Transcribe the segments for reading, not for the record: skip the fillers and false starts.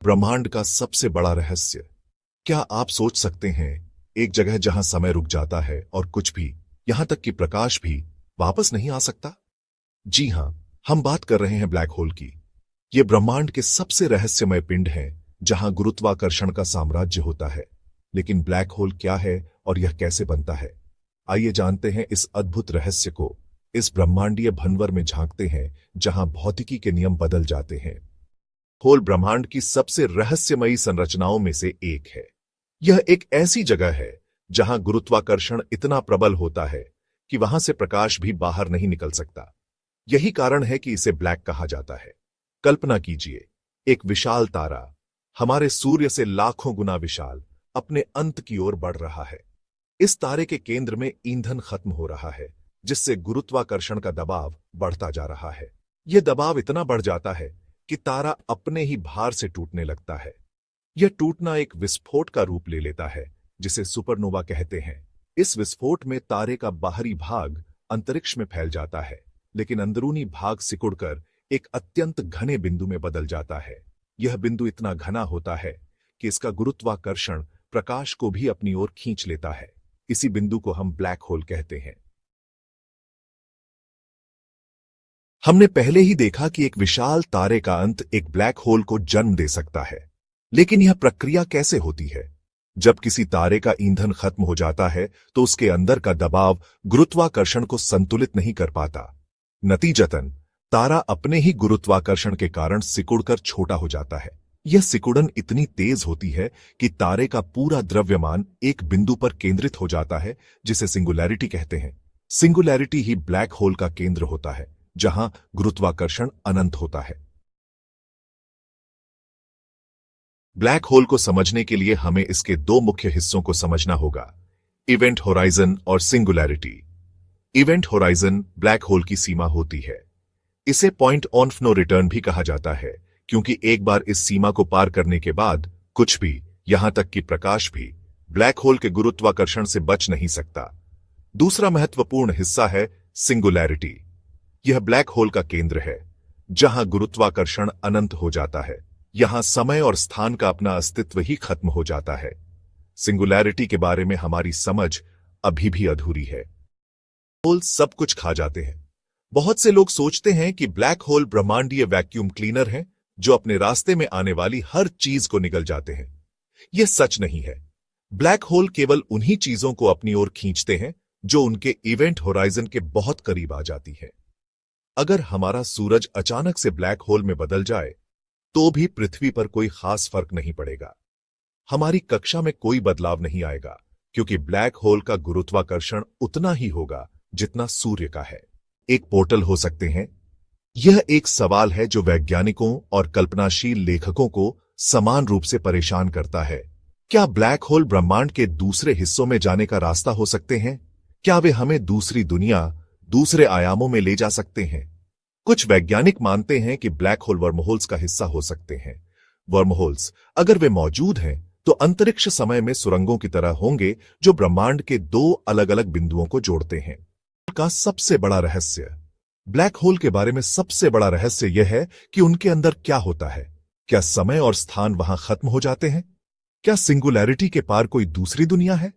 ब्रह्मांड का सबसे बड़ा रहस्य। क्या आप सोच सकते हैं, एक जगह जहां समय रुक जाता है और कुछ भी, यहां तक कि प्रकाश भी वापस नहीं आ सकता? जी हां, हम बात कर रहे हैं ब्लैक होल की। ये ब्रह्मांड के सबसे रहस्यमय पिंड हैं, जहां गुरुत्वाकर्षण का साम्राज्य होता है। लेकिन ब्लैक होल क्या है और यह कैसे बनता है? आइए जानते हैं इस अद्भुत रहस्य को। इस ब्रह्मांडीय भंवर में झांकते हैं, जहां भौतिकी के नियम बदल जाते हैं। होल ब्रह्मांड की सबसे रहस्यमयी संरचनाओं में से एक है। यह एक ऐसी जगह है जहां गुरुत्वाकर्षण इतना प्रबल होता है कि वहां से प्रकाश भी बाहर नहीं निकल सकता। यही कारण है कि इसे ब्लैक कहा जाता है। कल्पना कीजिए, एक विशाल तारा, हमारे सूर्य से लाखों गुना विशाल, अपने अंत की ओर बढ़ रहा है। इस तारे के केंद्र में ईंधन खत्म हो रहा है, जिससे गुरुत्वाकर्षण का दबाव बढ़ता जा रहा है। यह दबाव इतना बढ़ जाता है कि तारा अपने ही भार से टूटने लगता है। यह टूटना एक विस्फोट का रूप ले लेता है, जिसे सुपरनोवा कहते हैं। इस विस्फोट में तारे का बाहरी भाग अंतरिक्ष में फैल जाता है, लेकिन अंदरूनी भाग सिकुड़कर एक अत्यंत घने बिंदु में बदल जाता है। यह बिंदु इतना घना होता है कि इसका गुरुत्वाकर्षण प्रकाश को भी अपनी ओर खींच लेता है। इसी बिंदु को हम ब्लैक होल कहते हैं। हमने पहले ही देखा कि एक विशाल तारे का अंत एक ब्लैक होल को जन्म दे सकता है। लेकिन यह प्रक्रिया कैसे होती है? जब किसी तारे का ईंधन खत्म हो जाता है तो उसके अंदर का दबाव गुरुत्वाकर्षण को संतुलित नहीं कर पाता। नतीजतन तारा अपने ही गुरुत्वाकर्षण के कारण सिकुड़कर छोटा हो जाता है। यह सिकुड़न इतनी तेज होती है कि तारे का पूरा द्रव्यमान एक बिंदु पर केंद्रित हो जाता है, जिसे सिंगुलैरिटी कहते हैं। सिंगुलैरिटी ही ब्लैक होल का केंद्र होता है, जहां गुरुत्वाकर्षण अनंत होता है। ब्लैक होल को समझने के लिए हमें इसके दो मुख्य हिस्सों को समझना होगा, इवेंट होराइजन और singularity. Event horizon black hole की सीमा होती है। इसे पॉइंट ऑफ नो रिटर्न भी कहा जाता है, क्योंकि एक बार इस सीमा को पार करने के बाद कुछ भी, यहां तक कि प्रकाश भी, ब्लैक होल के गुरुत्वाकर्षण से बच नहीं सकता। दूसरा महत्वपूर्ण हिस्सा है सिंगुलैरिटी। यह ब्लैक होल का केंद्र है, जहां गुरुत्वाकर्षण अनंत हो जाता है। यहां समय और स्थान का अपना अस्तित्व ही खत्म हो जाता है। सिंगुलैरिटी के बारे में हमारी समझ अभी भी अधूरी है। होल सब कुछ खा जाते हैं। बहुत से लोग सोचते हैं कि ब्लैक होल ब्रह्मांडीय वैक्यूम क्लीनर हैं, जो अपने रास्ते में आने वाली हर चीज को निगल जाते हैं। यह सच नहीं है। ब्लैक होल केवल उन्हीं चीजों को अपनी ओर खींचते हैं जो उनके इवेंट होराइजन के बहुत करीब आ जाती है। अगर हमारा सूरज अचानक से ब्लैक होल में बदल जाए तो भी पृथ्वी पर कोई खास फर्क नहीं पड़ेगा। हमारी कक्षा में कोई बदलाव नहीं आएगा, क्योंकि ब्लैक होल का गुरुत्वाकर्षण उतना ही होगा जितना सूर्य का है। एक पोर्टल हो सकते हैं। यह एक सवाल है जो वैज्ञानिकों और कल्पनाशील लेखकों को समान रूप से परेशान करता है। क्या ब्लैक होल ब्रह्मांड के दूसरे हिस्सों में जाने का रास्ता हो सकते हैं? क्या वे हमें दूसरी दुनिया, दूसरे आयामों में ले जा सकते हैं? कुछ वैज्ञानिक मानते हैं कि ब्लैक होल वर्महोल्स का हिस्सा हो सकते हैं। वर्महोल्स, अगर वे मौजूद हैं, तो अंतरिक्ष समय में सुरंगों की तरह होंगे, जो ब्रह्मांड के दो अलग अलग बिंदुओं को जोड़ते हैं। का सबसे बड़ा रहस्य, ब्लैक होल के बारे में सबसे बड़ा रहस्य यह है कि उनके अंदर क्या होता है। क्या समय और स्थान वहां खत्म हो जाते हैं? क्या सिंगुलैरिटी के पार कोई दूसरी दुनिया है?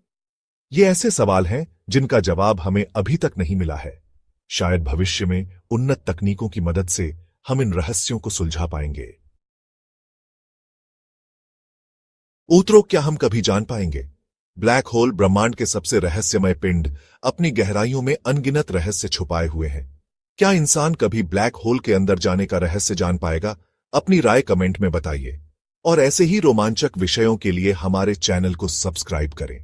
ये ऐसे सवाल हैं जिनका जवाब हमें अभी तक नहीं मिला है। शायद भविष्य में उन्नत तकनीकों की मदद से हम इन रहस्यों को सुलझा पाएंगे। उत्तरों, क्या हम कभी जान पाएंगे? ब्लैक होल ब्रह्मांड के सबसे रहस्यमय पिंड, अपनी गहराइयों में अनगिनत रहस्य छुपाए हुए हैं। क्या इंसान कभी ब्लैक होल के अंदर जाने का रहस्य जान पाएगा? अपनी राय कमेंट में बताइए। और ऐसे ही रोमांचक विषयों के लिए हमारे चैनल को सब्सक्राइब करें।